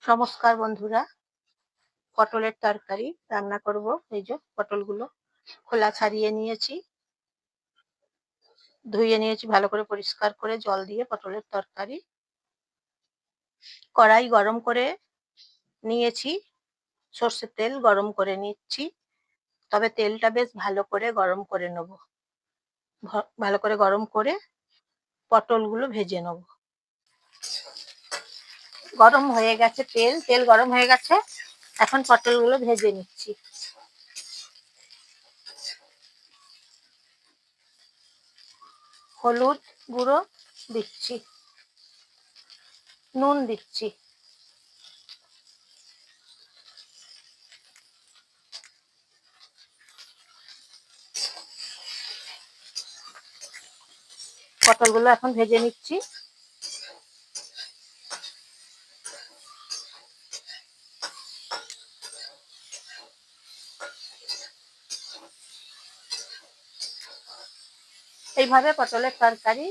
নমস্কার বন্ধুরা, পটলের তরকারি রান্না করব। এই যে পটলগুলো খোলা ছাড়িয়ে নিয়েছি, ধুয়ে নিয়েছি ভালো করে পরিষ্কার করে জল দিয়ে। পটলের তরকারি, কড়াই গরম করে নিয়েছি, সর্ষের তেল গরম করে নিচ্ছি। তবে তেলটা বেশ ভালো করে গরম করে নেব। ভালো করে গরম করে পটলগুলো ভেজে নেব। গরম হয়ে গেছে তেল গরম হয়ে গেছে। এখন পটলগুলো ভেজে নিচ্ছি। হলুদ গুঁড়ো দিচ্ছি, নুন দিচ্ছি, পটলগুলো এখন ভেজে নিচ্ছি। এইভাবে পটলের তরকারি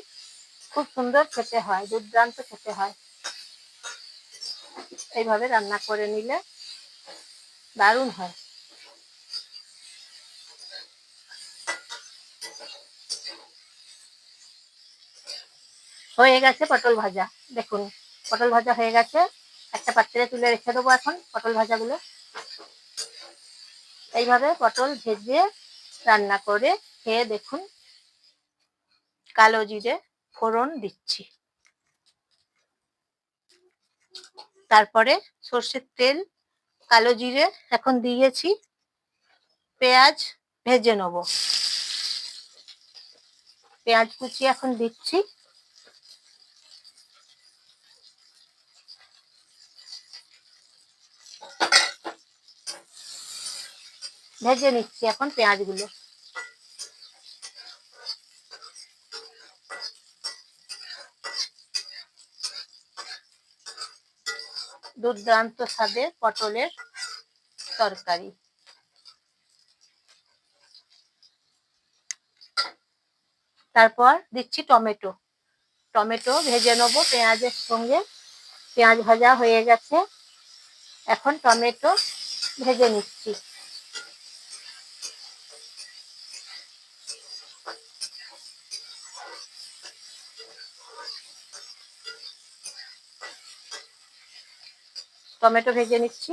খুব সুন্দর খেতে হয়, দুর্দান্ত খেতে হয়। এইভাবে রান্না করে নিলে দারুণ হয়। হয়ে গেছে পটল ভাজা, দেখুন পটল ভাজা হয়ে গেছে। একটা পাত্রে তুলে রেখে দেবো এখন পটল ভাজাগুলো। এইভাবে পটল ভেজে রান্না করে খেয়ে দেখুন। কালো জিরে ফোড়ন দিচ্ছি, তারপরে সর্ষের তেল, কালো জিরে এখন দিয়েছি। পেঁয়াজ ভেজে নেব, পেঁয়াজ কুচি এখন দিচ্ছি। ভেজে নিচ্ছি এখন পেঁয়াজগুলো। দুর্দান্ত স্বাদের পটলের তরকারি। তারপর দিচ্ছি টমেটো, টমেটো ভেজে নেবো পেঁয়াজের সঙ্গে। পেঁয়াজ ভাজা হয়ে গেছে, এখন টমেটো ভেজে নিচ্ছি। টমেটো ভেজে নিচ্ছি।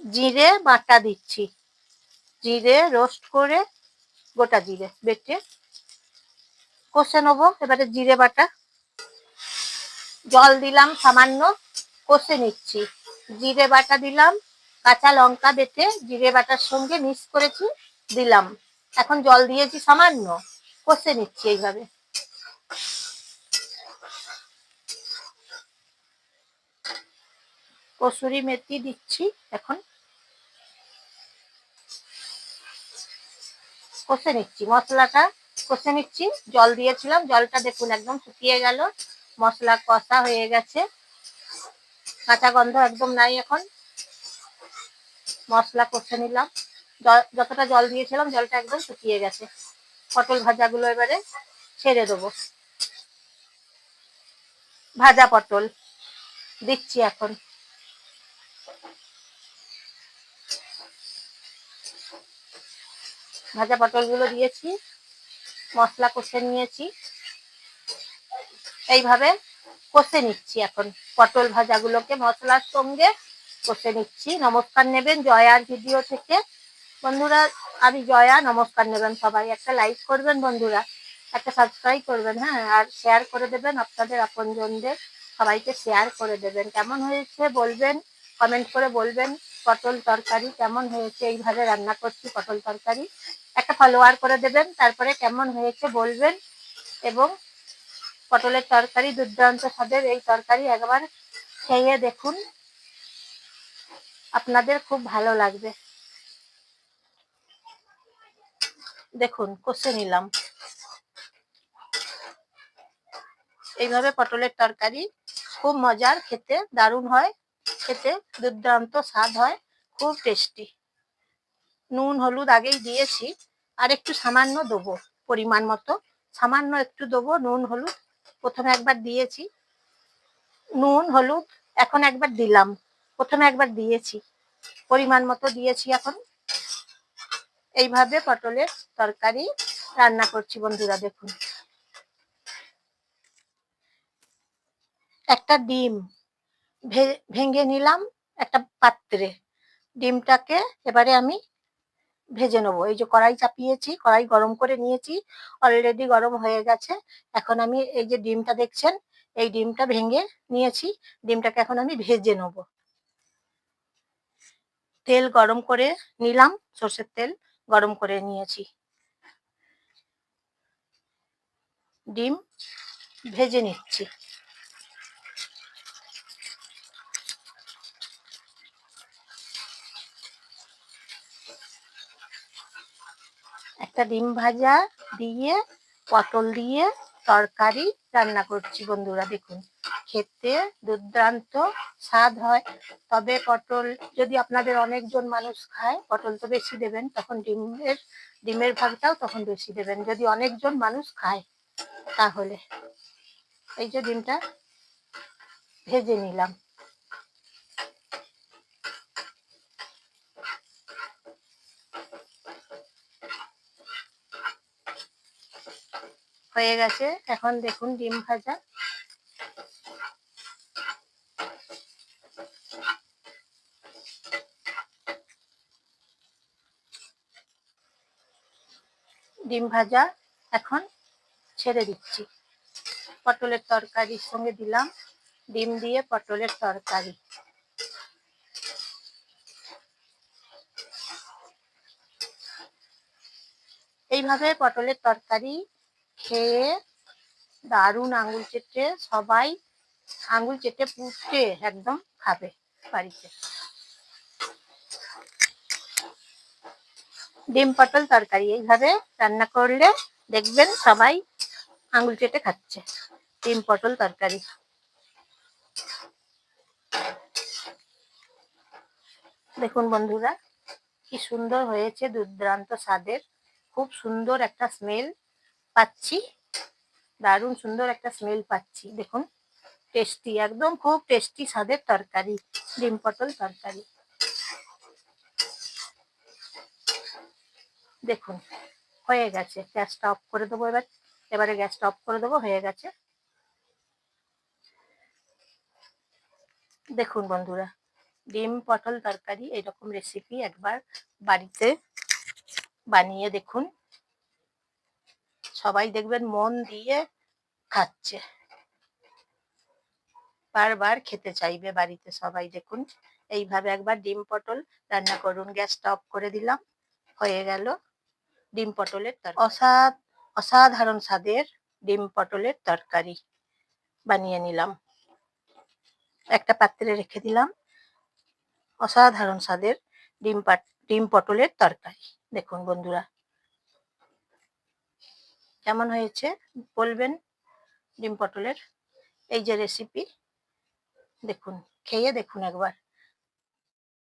জিরে বাটা দিচ্ছি, জিরে রোস্ট করে গোটা জিরে বেটে কষে নেবো। এবারে জিরে বাটা, জল দিলাম সামান্য, কষে নিচ্ছি। জিরে বাটা দিলাম, কাঁচা লঙ্কা বেটে জিরে বাটার সঙ্গে মিক্স করেছি দিলাম। এখন জল দিয়েছি সামান্য, কষে নিচ্ছি এইভাবে। কসুরি মেথি দিচ্ছি এখন, কষে নিচ্ছি। মশলাটা কষে নিচ্ছি, জল দিয়েছিলাম, জলটা দেখুন একদম শুকিয়ে গেল। মশলা কষা হয়ে গেছে, কাঁচা গন্ধ একদম নাই। এখন মশলা কষে নিলাম, যতটা জল দিয়েছিলাম জলটা একদম শুকিয়ে গেছে। পটল ভাজাগুলো এবারে ছেড়ে দেবো। ভাজা পটল দিচ্ছি এখন, ভাজা পটলগুলো দিয়েছি, মশলা কষে নিয়েছি। এইভাবে কষে নিচ্ছি এখন পটল ভাজাগুলোকে মশলার সঙ্গে কষে নিচ্ছি। নমস্কার নেবেন জয়ার ভিডিও থেকে বন্ধুরা, আমি জয়া। নমস্কার নেবেন সবাই, একটা লাইক করবেন বন্ধুরা, একটা সাবস্ক্রাইব করবেন, হ্যাঁ, আর শেয়ার করে দেবেন আপনাদের আপনজনদের, সবাইকে শেয়ার করে দেবেন। কেমন হয়েছে বলবেন, কমেন্ট করে বলবেন। পটল তরকারি কেমন হয়েছে, এইভাবে রান্না করছি পটল তরকারি। একটা ফলোয়ার করে দেবেন, তারপরে কেমন হয়েছে বলবেন। এবং পটলের তরকারি দুর্দান্ত স্বাদের, এই তরকারি একবার খেয়ে দেখুন, আপনাদের খুব ভালো লাগবে। দেখুন কষে নিলাম। এইভাবে পটলের তরকারি খুব মজার, খেতে দারুণ হয়, খেতে দুর্দান্ত স্বাদ হয়, খুব টেস্টি। নুন হলুদ আগেই দিয়েছি, আর একটু সামান্য দেবো, পরিমাণ মতো, সামান্য একটু দেবো নুন হলুদ। প্রথমে একবার দিয়েছি নুন হলুদ, এখন একবার দিলাম, প্রথমে একবার দিয়েছি, পরিমাণ মতো দিয়েছি। এখন এইভাবে পটলের তরকারি রান্না করছি বন্ধুরা। দেখুন, একটা ডিম ভেঙে নিলাম একটা পাত্রে। ডিমটাকে এবারে আমি ভেজে নেবো। এই যে কড়াই চাপিয়েছি, কড়াই গরম করে নিয়েছি, অলরেডি গরম হয়ে গেছে। এখন আমি এই যে ডিমটা দেখছেন, এই ডিমটা ভেঙে নিয়েছি, ডিমটাকে এখন আমি ভেজে নেব। তেল গরম করে নিলাম, সর্ষের তেল গরম করে নিয়েছি, ডিম ভেজে নিচ্ছি। একটা ডিম ভাজা দিয়ে পটল দিয়ে তরকারি রান্না করছি বন্ধুরা। দেখুন, খেতে দুর্দান্ত স্বাদ হয়। তবে পটল যদি আপনাদের অনেকজন মানুষ খায়, পটল তো বেশি দেবেন, তখন ডিমের ভাগটাও তখন বেশি দেবেন, যদি অনেকজন মানুষ খায় তাহলে। এই যে ডিমটা ভেজে নিলাম। হয়ে গেছে। এখন দেখুন ডিম ভাজা। ডিম ভাজা এখন ছেড়ে দিচ্ছি, পটলের তরকারির সঙ্গে দিলাম, ডিম দিয়ে পটলের তরকারি। এইভাবে পটলের তরকারি খেয়ে দারুণ আঙুল চেটে, সবাই আঙুল চেটে পুড়ে একদম খাবে বাড়িতে। ডিম পটল তরকারি এইভাবে রান্না করলে দেখবেন সবাই আঙুল চেটে খাচ্ছে ডিম পটল তরকারি। দেখুন বন্ধুরা, কি সুন্দর হয়েছে, দুর্দান্ত স্বাদের, খুব সুন্দর একটা স্মেল পাচ্ছি, দারুণ সুন্দর একটা স্মেল পাচ্ছি। দেখুন, টেস্টি, একদম খুব টেস্টি স্বাদের তরকারি, ডিম পটল তরকারি। দেখুন হয়ে গেছে, গ্যাসটা অফ করে দেবো। এবারে গ্যাসটা অফ করে দেবো, হয়ে গেছে। দেখুন বন্ধুরা, ডিম পটল তরকারি এরকম রেসিপি একবার বাড়িতে বানিয়ে দেখুন, সবাই দেখবেন মন দিয়ে খাচ্ছে, বারবার খেতে চাইবে বাড়িতে সবাই। দেখুন, এইভাবে একবার ডিম পটল রান্না করুন। গ্যাসটা অফ করে দিলাম, হয়ে গেল ডিম পটলের তরকারি। অসাধারণ স্বাদের ডিম পটলের তরকারি বানিয়ে নিলাম, একটা পাত্রে রেখে দিলাম। অসাধারণ স্বাদের ডিম পটলের তরকারি। দেখুন বন্ধুরা, কেমন হয়েছে বলবেন ডিম পটলের এই যে রেসিপি। দেখুন, খেয়ে দেখুন একবার।